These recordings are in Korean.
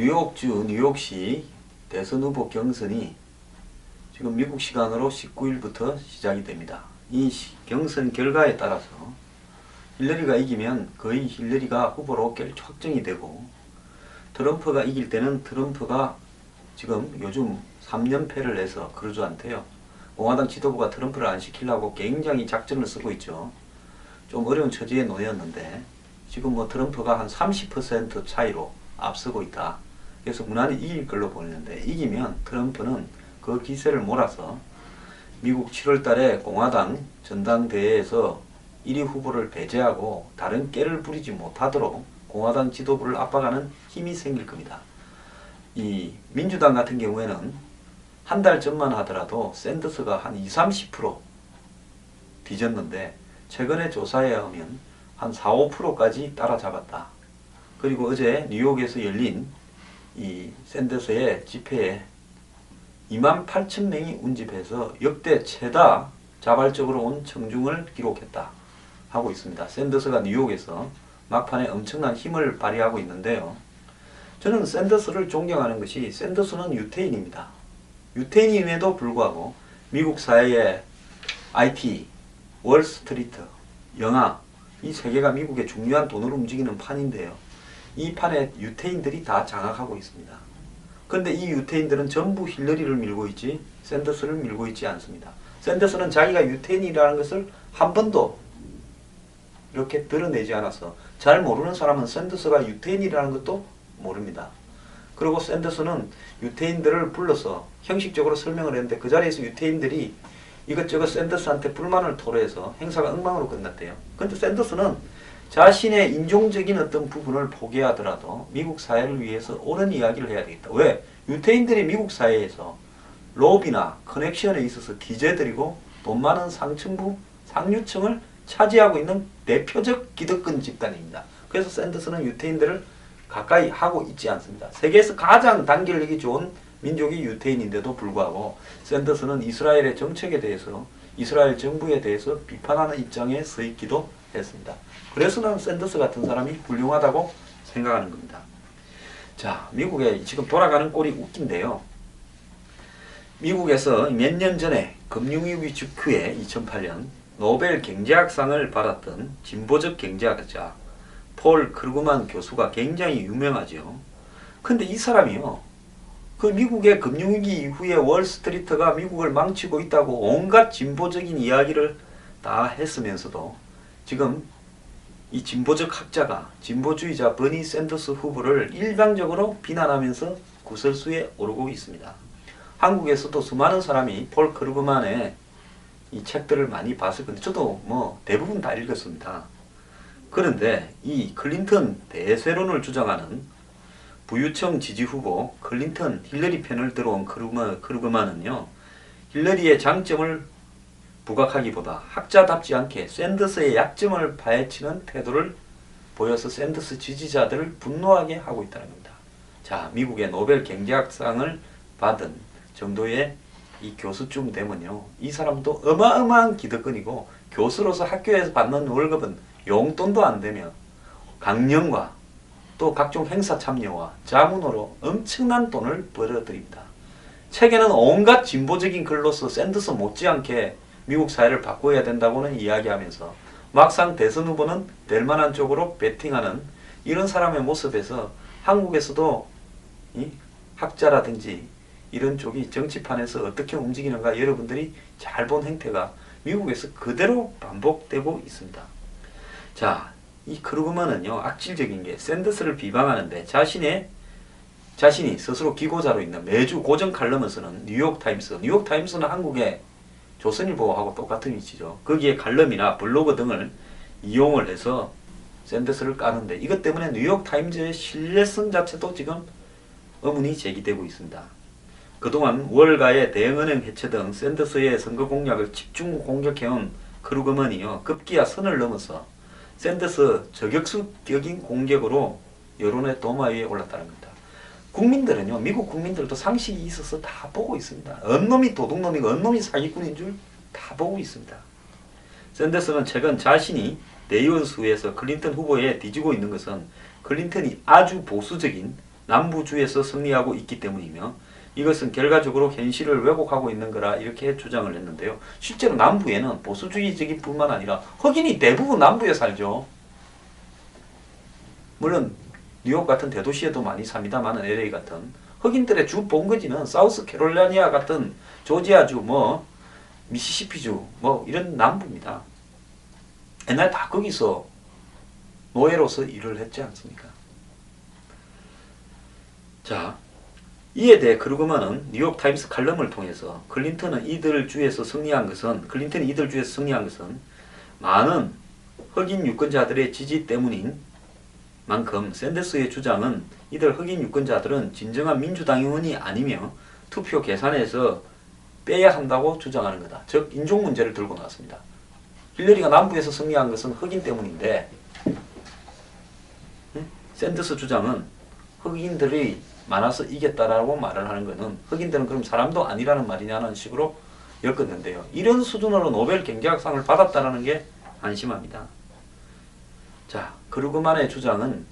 뉴욕주 뉴욕시 대선 후보 경선이 지금 미국 시간으로 19일부터 시작이 됩니다. 이 경선 결과에 따라서 힐러리가 이기면 거의 힐러리가 후보로 확정이 되고, 트럼프가 이길 때는 트럼프가 지금 요즘 3연패를 해서 크루즈한테요, 공화당 지도부가 트럼프를 안 시키려고 굉장히 작전을 쓰고 있죠. 좀 어려운 처지에 놓였는데 지금 뭐 트럼프가 한 30% 차이로 앞서고 있다. 그래서 무난히 이길 걸로 보이는데, 이기면 트럼프는 그 기세를 몰아서 미국 7월 달에 공화당 전당대회에서 1위 후보를 배제하고 다른 깨를 부리지 못하도록 공화당 지도부를 압박하는 힘이 생길 겁니다. 이 민주당 같은 경우에는 한 달 전만 하더라도 샌더스가 한 20-30% 뒤졌는데, 최근에 조사에 의하면 한 4-5%까지 따라잡았다. 그리고 어제 뉴욕에서 열린 이 샌더스의 집회에 28,000명이 운집해서 역대 최다 자발적으로 온 청중을 기록했다 하고 있습니다. 샌더스가 뉴욕에서 막판에 엄청난 힘을 발휘하고 있는데요. 저는 샌더스를 존경하는 것이, 샌더스는 유태인입니다. 유태인임에도 불구하고 미국 사회의 IT, 월스트리트, 영화, 이 세 개가 미국의 중요한 돈을 움직이는 판인데요. 이 판에 유태인들이 다 장악하고 있습니다. 그런데 이 유태인들은 전부 힐러리를 밀고 있지 샌더스를 밀고 있지 않습니다. 샌더스는 자기가 유태인이라는 것을 한 번도 이렇게 드러내지 않아서 잘 모르는 사람은 샌더스가 유태인이라는 것도 모릅니다. 그리고 샌더스는 유태인들을 불러서 형식적으로 설명을 했는데, 그 자리에서 유태인들이 이것저것 샌더스한테 불만을 토로해서 행사가 엉망으로 끝났대요. 그런데 샌더스는 자신의 인종적인 어떤 부분을 포기하더라도 미국 사회를 위해서 옳은 이야기를 해야 되겠다. 왜? 유태인들이 미국 사회에서 로비나 커넥션에 있어서 기재들이고 돈 많은 상층부, 상류층을 차지하고 있는 대표적 기득권 집단입니다. 그래서 샌더스는 유태인들을 가까이 하고 있지 않습니다. 세계에서 가장 단결력이 좋은 민족이 유태인인데도 불구하고 샌더스는 이스라엘의 정책에 대해서, 이스라엘 정부에 대해서 비판하는 입장에 서 있기도 했습니다. 그래서 난 샌더스 같은 사람이 훌륭하다고 생각하는 겁니다. 자, 미국에 지금 돌아가는 꼴이 웃긴데요. 미국에서 몇 년 전에 금융위기 직후에 2008년 노벨 경제학상을 받았던 진보적 경제학자 폴 크루그만 교수가 굉장히 유명하죠. 근데 이 사람이요, 그 미국의 금융위기 이후에 월스트리트가 미국을 망치고 있다고 온갖 진보적인 이야기를 다 했으면서도 지금 이 진보적 학자가, 진보주의자 버니 샌더스 후보를 일방적으로 비난하면서 구설수에 오르고 있습니다. 한국에서도 수많은 사람이 폴 크루그만의 이 책들을 많이 봤을 건데, 저도 뭐 대부분 다 읽었습니다. 그런데 이 클린턴 대세론을 주장하는 부유층 지지 후보 클린턴 힐러리 편을 들어온 크루그만은요, 힐러리의 장점을 부각하기보다 학자답지 않게 샌더스의 약점을 파헤치는 태도를 보여서 샌더스 지지자들을 분노하게 하고 있다는 겁니다. 자, 미국의 노벨 경제학상을 받은 정도의 이 교수쯤 되면요, 이 사람도 어마어마한 기득권이고, 교수로서 학교에서 받는 월급은 용돈도 안 되며 강령과 또 각종 행사 참여와 자문으로 엄청난 돈을 벌어들입니다. 책에는 온갖 진보적인 글로서 샌더스 못지않게 미국 사회를 바꿔야 된다고는 이야기하면서, 막상 대선 후보는 될 만한 쪽으로 배팅하는 이런 사람의 모습에서 한국에서도 이 학자라든지 이런 쪽이 정치판에서 어떻게 움직이는가 여러분들이 잘 본 행태가 미국에서 그대로 반복되고 있습니다. 자, 이 크루그만은요, 악질적인 게 샌더스를 비방하는데 자신이 스스로 기고자로 있는 매주 고정 칼럼을 쓰는 뉴욕타임스는 한국의 조선일보하고 똑같은 위치죠. 거기에 칼럼이나 블로그 등을 이용을 해서 샌더스를 까는데, 이것 때문에 뉴욕타임즈의 신뢰성 자체도 지금 의문이 제기되고 있습니다. 그동안 월가의 대응은행 해체 등 샌더스의 선거 공약을 집중 공격해온 크루그만이요, 급기야 선을 넘어서 샌더스 저격수격인 공격으로 여론의 도마 위에 올랐다는 겁니다. 국민들은요, 미국 국민들도 상식이 있어서 다 보고 있습니다. 언놈이 도둑놈이고 언놈이 사기꾼인 줄 다 보고 있습니다. 샌더스는 최근 자신이 내의원수에서 클린턴 후보에 뒤지고 있는 것은 클린턴이 아주 보수적인 남부주에서 승리하고 있기 때문이며 이것은 결과적으로 현실을 왜곡하고 있는 거라 이렇게 주장을 했는데요. 실제로 남부에는 보수주의적인 뿐만 아니라 흑인이 대부분 남부에 살죠. 물론 뉴욕 같은 대도시에도 많이 삽니다만 LA 같은 흑인들의 주 본거지는 사우스캐롤라이나 같은 조지아주 뭐 미시시피주 뭐 이런 남부입니다. 옛날 다 거기서 노예로서 일을 했지 않습니까? 자, 이에 대해 크루그만은 뉴욕타임스 칼럼을 통해서 클린턴이 이들 주에서 승리한 것은 많은 흑인 유권자들의 지지 때문인 만큼 샌더스의 주장은 이들 흑인 유권자들은 진정한 민주당의원이 아니며 투표 계산에서 빼야 한다고 주장하는 거다. 즉 인종 문제를 들고 나왔습니다. 힐러리가 남부에서 승리한 것은 흑인 때문인데 샌더스 주장은 흑인들이 많아서 이겼다라고 말을 하는 것은 흑인들은 그럼 사람도 아니라는 말이냐는 식으로 엮었는데요. 이런 수준으로 노벨 경제학상을 받았다는 게 안심합니다. 자, 크루그만의 주장은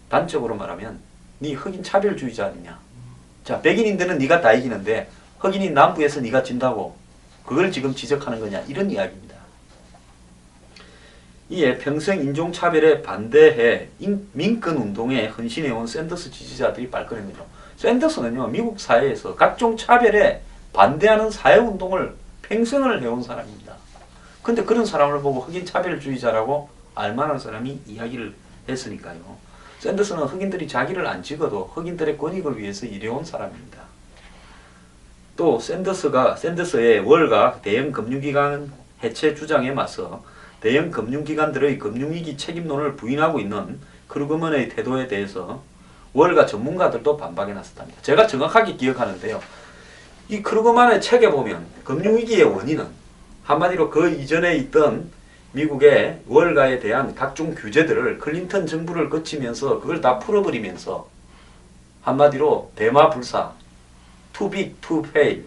단적으로 말하면 네 흑인 차별주의자 아니냐. 자, 백인인들은 네가 다 이기는데 흑인인 남부에서 네가 진다고 그걸 지금 지적하는 거냐 이런 이야기입니다. 이에 평생 인종차별에 반대해 민권운동에 헌신해온 샌더스 지지자들이 발끈한 거죠. 샌더스는요 미국 사회에서 각종 차별에 반대하는 사회운동을 평생을 해온 사람입니다. 근데 그런 사람을 보고 흑인 차별주의자라고 알만한 사람이 이야기를 했으니까요. 샌더스는 흑인들이 자기를 안 찍어도 흑인들의 권익을 위해서 일해온 사람입니다. 또 샌더스의 월가 대형 금융기관 해체 주장에 맞서 대형 금융기관들의 금융위기 책임론을 부인하고 있는 크루그먼의 태도에 대해서 월가 전문가들도 반박에 나섰답니다. 제가 정확하게 기억하는데요. 이 크루그먼의 책에 보면 금융위기의 원인은 한마디로 그 이전에 있던 미국의 월가에 대한 각종 규제들을 클린턴 정부를 거치면서 그걸 다 풀어버리면서 한마디로 대마불사, too big to fail,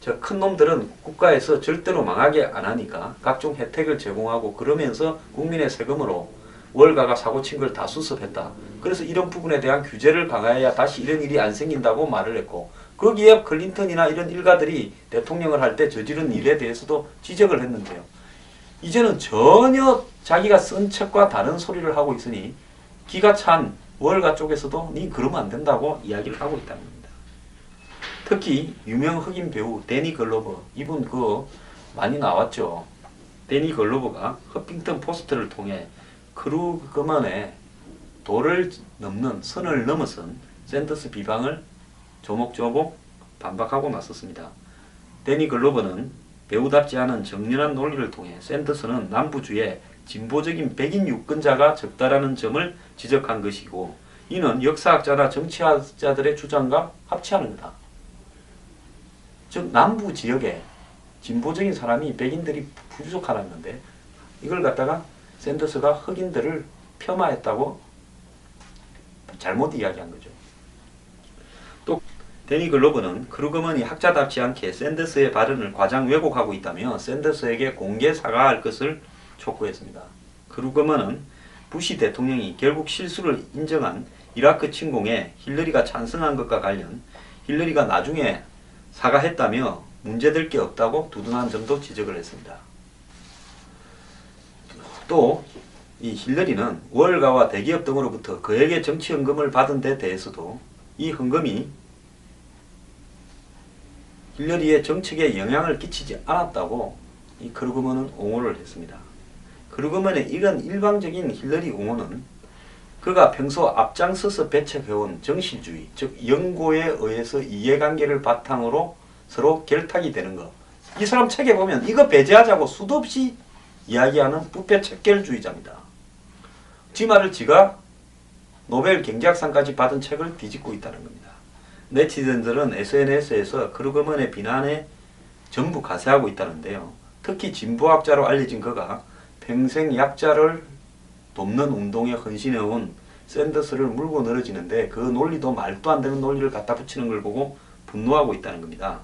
저 큰 놈들은 국가에서 절대로 망하게 안 하니까 각종 혜택을 제공하고 그러면서 국민의 세금으로 월가가 사고친 걸 다 수습했다. 그래서 이런 부분에 대한 규제를 강화해야 다시 이런 일이 안 생긴다고 말을 했고 거기에 클린턴이나 이런 일가들이 대통령을 할 때 저지른 일에 대해서도 지적을 했는데요. 이제는 전혀 자기가 쓴 책과 다른 소리를 하고 있으니 기가 찬 월가 쪽에서도 니 그러면 안 된다고 이야기를 하고 있다는 겁니다. 특히 유명 흑인 배우 데니 글로버, 이분 많이 나왔죠. 데니 글로버가 허핑턴 포스트를 통해 크루그먼의 도를 넘는 선을 넘어선 샌더스 비방을 조목조목 반박하고 나섰습니다. 데니 글로버는 배우답지 않은 정연한 논리를 통해 샌더스는 남부주의 진보적인 백인 유권자가 적다라는 점을 지적한 것이고 이는 역사학자나 정치학자들의 주장과 합치하는 거다. 즉 남부 지역에 진보적인 사람이 백인들이 부족하다는 건데 이걸 갖다가 샌더스가 흑인들을 폄하했다고 잘못 이야기한 거죠. 또 데니 글로버는 크루그먼이 학자답지 않게 샌더스의 발언을 과장 왜곡하고 있다며 샌더스에게 공개 사과할 것을 촉구했습니다. 크루그먼은 부시 대통령이 결국 실수를 인정한 이라크 침공에 힐러리가 찬성한 것과 관련 힐러리가 나중에 사과했다며 문제될 게 없다고 두둔한 점도 지적을 했습니다. 또 이 힐러리는 월가와 대기업 등으로부터 그에게 정치 헌금을 받은 데 대해서도 이 헌금이 힐러리의 정책에 영향을 끼치지 않았다고 이 크루그먼은 옹호를 했습니다. 크루그먼의 이런 일방적인 힐러리 옹호는 그가 평소 앞장서서 배척해온 정실주의, 즉 연고에 의해서 이해관계를 바탕으로 서로 결탁이 되는 것. 이 사람 책에 보면 이거 배제하자고 수도 없이 이야기하는 부패 척결주의자입니다. 지 말을 지가 노벨 경제학상까지 받은 책을 뒤집고 있다는 겁니다. 네티즌들은 SNS에서 크루그먼의 비난에 전부 가세하고 있다는데요. 특히 진보학자로 알려진 그가 평생 약자를 돕는 운동에 헌신해온 샌더스를 물고 늘어지는데 그 논리도 말도 안 되는 논리를 갖다 붙이는 걸 보고 분노하고 있다는 겁니다.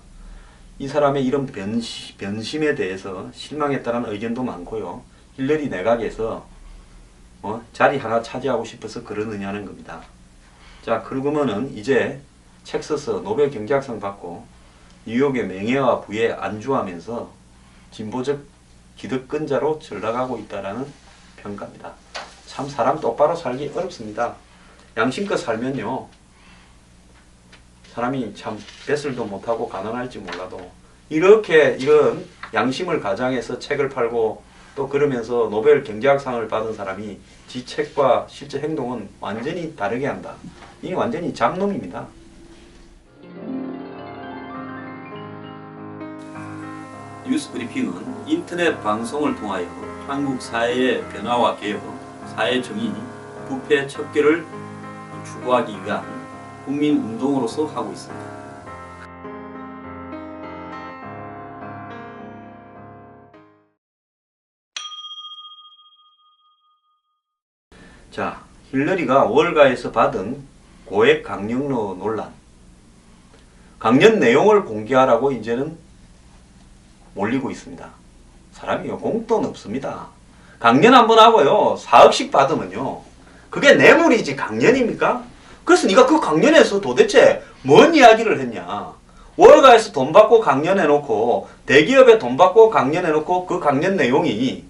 이 사람의 이런 변심에 대해서 실망했다는 의견도 많고요. 힐러리 내각에서 자리 하나 차지하고 싶어서 그러느냐는 겁니다. 자, 자, 그러면은 이제 책 써서 노벨 경제학상 받고 뉴욕의 명예와 부에 안주하면서 진보적 기득권자로 전락하고 있다라는 평가입니다. 참 사람 똑바로 살기 어렵습니다. 양심껏 살면요, 사람이 참 뱃을도 못하고 가난할지 몰라도 이렇게 이런 양심을 가장해서 책을 팔고 또 그러면서 노벨 경제학상을 받은 사람이 지 책과 실제 행동은 완전히 다르게 한다. 이게 완전히 잡놈입니다. 뉴스 브리핑은 인터넷 방송을 통하여 한국 사회의 변화와 개혁, 사회 정의, 부패 척결을 추구하기 위한 국민 운동으로서 하고 있습니다. 자, 힐러리가 월가에서 받은 고액 강연료 논란. 강연 내용을 공개하라고 이제는 몰리고 있습니다. 사람이 공돈 없습니다. 강연 한번 하고요, 4억씩 받으면요, 그게 뇌물이지 강연입니까? 그래서 네가 그 강연에서 도대체 뭔 이야기를 했냐? 월가에서 돈 받고 강연해놓고 대기업에 돈 받고 강연해놓고 그 강연 내용이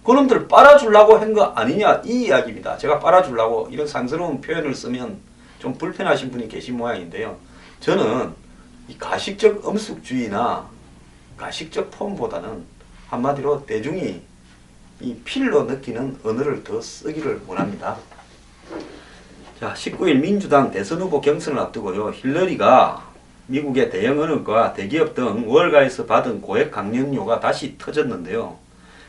그놈들 빨아주려고 한 거 아니냐, 이 이야기입니다. 제가 빨아주려고 이런 상스러운 표현을 쓰면 좀 불편하신 분이 계신 모양인데요. 저는 이 가식적 엄숙주의나 가식적 폼보다는 한마디로 대중이 이 필로 느끼는 언어를 더 쓰기를 원합니다. 자, 19일 민주당 대선 후보 경선을 앞두고요, 힐러리가 미국의 대형 언론과 대기업 등 월가에서 받은 고액 강연료가 다시 터졌는데요.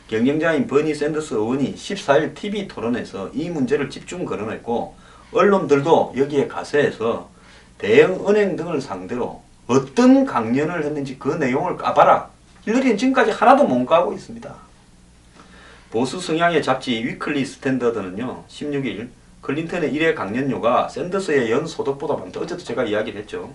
경쟁자인 버니 샌더스 의원이 14일 TV 토론에서 이 문제를 집중 거론했고, 언론들도 여기에 가세해서 대형 은행 등을 상대로 어떤 강연을 했는지 그 내용을 까봐라. 힐러리는 지금까지 하나도 못 까고 있습니다. 보수 성향의 잡지 위클리 스탠더드는요, 16일 클린턴의 1회 강연료가 샌더스의 연 소득보다 많다. 어제도 제가 이야기를 했죠.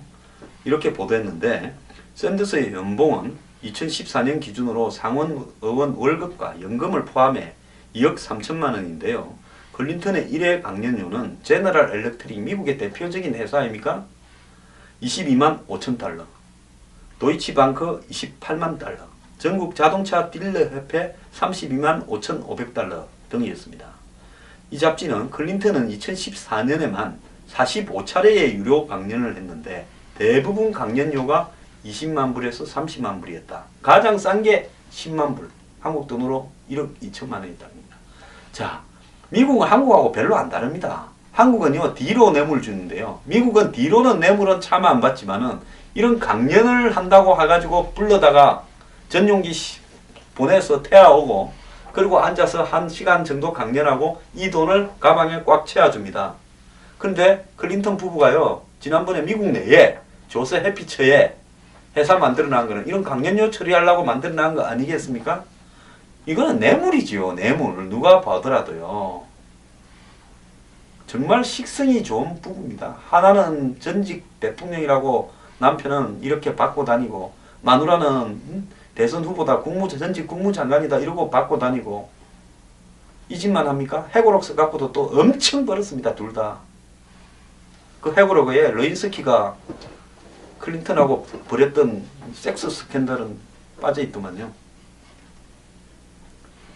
이렇게 보도했는데, 샌더스의 연봉은 2014년 기준으로 상원 의원 월급과 연금을 포함해 2억 3천만 원인데요. 클린턴의 1회 강연료는 제너럴 엘렉트릭, 미국의 대표적인 회사입니까? 22만 5천 달러, 도이치방크 28만 달러, 전국 자동차 딜러 협회 32만 5,500달러 등이었습니다. 이 잡지는 클린턴은 2014년에만 45차례의 유료 강연을 했는데 대부분 강연료가 20만 불에서 30만 불이었다. 가장 싼 게 10만 불, 한국 돈으로 1억 2천만 원이었답니다. 자, 미국은 한국하고 별로 안 다릅니다. 한국은요, D로 뇌물 주는데요, 미국은 D로는 뇌물은 차마 안 받지만은 이런 강연을 한다고 해가지고 불러다가 전용기 보내서 태워오고 그리고 앉아서 1시간 정도 강연하고 이 돈을 가방에 꽉 채워줍니다. 그런데 클린턴 부부가요, 지난번에 미국 내에 조세 해피처에 회사 만들어놓은 거는 이런 강연료 처리하려고 만들어놓은 거 아니겠습니까? 이거는 뇌물이지요. 뇌물. 누가 봐더라도요. 정말 식성이 좋은 부부입니다. 하나는 전직 대통령이라고 남편은 이렇게 받고 다니고, 마누라는 대선 후보다 전직 국무장관이다 이러고 받고 다니고, 이 짓만 합니까? 해고록서 갖고도 또 엄청 벌었습니다. 둘 다. 그 해고록에 레인스키가 클린턴하고 벌였던 섹스 스캔들은 빠져있더만요.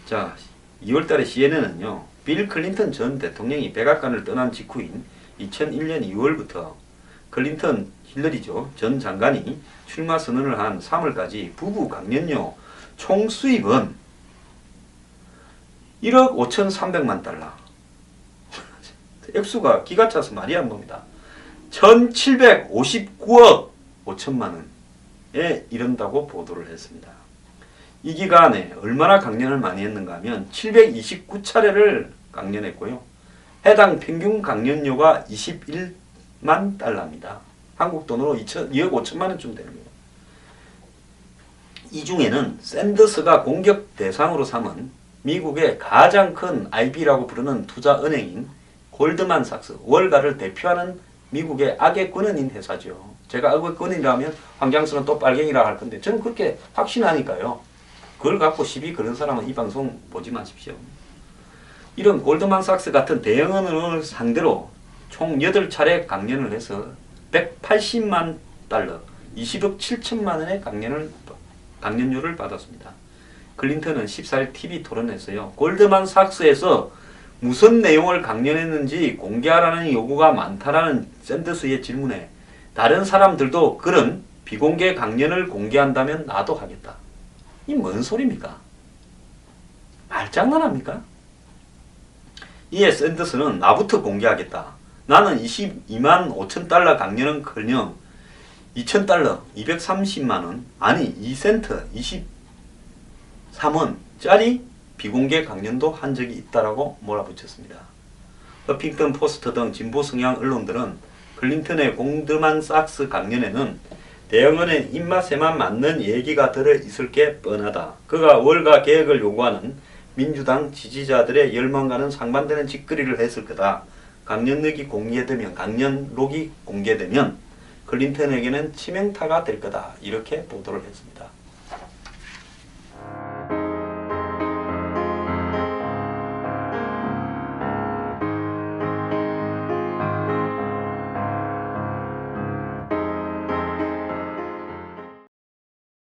자, 2월달에 CNN은요, 빌 클린턴 전 대통령이 백악관을 떠난 직후인 2001년 2월부터 클린턴, 힐러리죠, 전 장관이 출마 선언을 한 3월까지 부부 강연료 총 수입은 1억 5,300만 달러. 액수가 기가 차서 말이 안 봅니다. 1,759억 5천만 원에 이른다고 보도를 했습니다. 이 기간에 얼마나 강연을 많이 했는가 하면 729차례를 강연했고요. 해당 평균 강연료가 21만 달러입니다. 한국 돈으로 2억 5천만 원쯤 되는 거예요. 이 중에는 샌더스가 공격 대상으로 삼은 미국의 가장 큰 IB라고 부르는 투자은행인 골드만삭스, 월가를 대표하는 미국의 악의 권원인 회사죠. 제가 악의 권원이라면 황장수는 또 빨갱이라 할 건데 저는 그렇게 확신하니까요. 그걸 갖고 시비 그런 사람은 이 방송 보지 마십시오. 이런 골드만삭스 같은 대형 은행을 상대로 총 8차례 강연을 해서 180만 달러, 20억 7천만 원의 강연료를 받았습니다. 클린턴은 14일 TV 토론에서요, 골드만삭스에서 무슨 내용을 강연했는지 공개하라는 요구가 많다라는 샌더스의 질문에 다른 사람들도 그런 비공개 강연을 공개한다면 나도 하겠다. 이 뭔 소리입니까? 말장난합니까? 이에 샌더스는 나부터 공개하겠다. 나는 22만 5천 달러 강연은커녕 2천 달러, 230만원, 아니 2센트, 23원짜리 비공개 강연도 한 적이 있다라고 몰아붙였습니다. 허핑턴 포스트 등 진보 성향 언론들은 클린턴의 골드만삭스 강연에는 대형은행 입맛에만 맞는 얘기가 들어있을 게 뻔하다. 그가 월가 개혁을 요구하는 민주당 지지자들의 열망과는 상반되는 짓거리를 했을 거다. 강연록이 공개되면 클린턴에게는 치명타가 될 거다. 이렇게 보도를 했습니다.